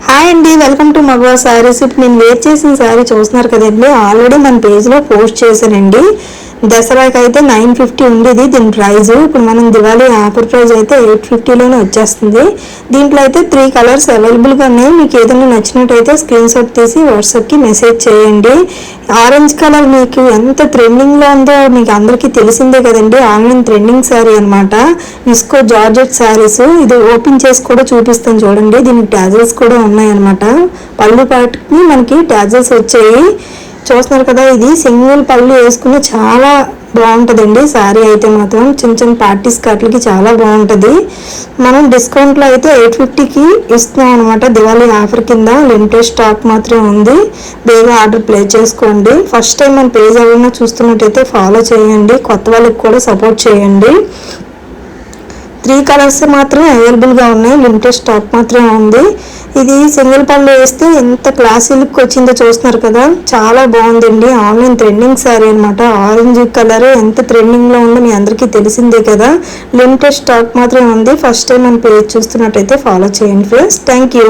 Hi అండి, welcome to మగవా saris. ఇప్పుడు నేను వేర్ చేసిన సారీ చూస్తున్నారు కదండి, ఆల్రెడీ మన పేజ్లో పోస్ట్ చేశానండి. దసరాకి అయితే 950 ఉండేది దీని ప్రైజ్. ఇప్పుడు మనం దివాళీ ఆఫర్ ప్రైజ్ అయితే 850లోనే వచ్చేస్తుంది. దీంట్లో అయితే 3 కలర్స్ అవైలబుల్గా ఉన్నాయి. మీకు ఏదైనా నచ్చినట్టయితే స్క్రీన్ షాట్ తీసి వాట్సాప్కి మెసేజ్ చేయండి. ఆరెంజ్ కలర్ మీకు ఎంత ట్రెండింగ్లో ఉందో మీకు అందరికీ తెలిసిందే కదండి. ఆన్లైన్ ట్రెండింగ్ శారీ అనమాట. Visco georgette saris. ఇది ఓపెన్ చేసి కూడా చూపిస్తాను చూడండి. దీనికి ట్యాజల్స్ కూడా ఉన్నాయన్నమాట. పళ్ళు పాటుకి మనకి ట్యాజల్స్ వచ్చాయి చూస్తున్నారు కదా. ఇది సింగిల్ పళ్ళు వేసుకుని చాలా బాగుంటుందండి శారీ అయితే మాత్రం. చిన్న చిన్న పార్టీస్ కట్లకి చాలా బాగుంటుంది. మనం డిస్కౌంట్లో అయితే 850కి ఇస్తున్నాం అనమాట. దివాళీ ఆఫర్ కింద లిమిటెడ్ స్టాక్ మాత్రమే ఉంది. బేగా ఆర్డర్ ప్లేస్ చేసుకోండి. ఫస్ట్ టైం మన పేజ్ ఎవరైనా చూస్తున్నట్టయితే ఫాలో చేయండి. కొత్త వాళ్ళకి కూడా సపోర్ట్ చేయండి. 3 కలర్స్ మాత్రమే అవైలబుల్గా ఉన్నాయి. లిమిటెడ్ స్టాక్ మాత్రమే ఉంది. ఇది సింగిల్ పళ్ళు వేస్తే ఎంత క్లాసీ లుక్ వచ్చిందో చూస్తున్నారు కదా. చాలా బాగుందండి. ఆన్లైన్ ట్రెండింగ్ శారీ అనమాట. ఆరెంజ్ కలర్ ఎంత ట్రెండింగ్లో ఉందో మీ అందరికీ తెలిసిందే కదా. లిమిటెడ్ స్టాక్ మాత్రమే ఉంది. ఫస్ట్ టైం మన పేజ్ చూస్తున్నట్టయితే ఫాలో చేయండి ఫ్రెండ్స్. Thank you.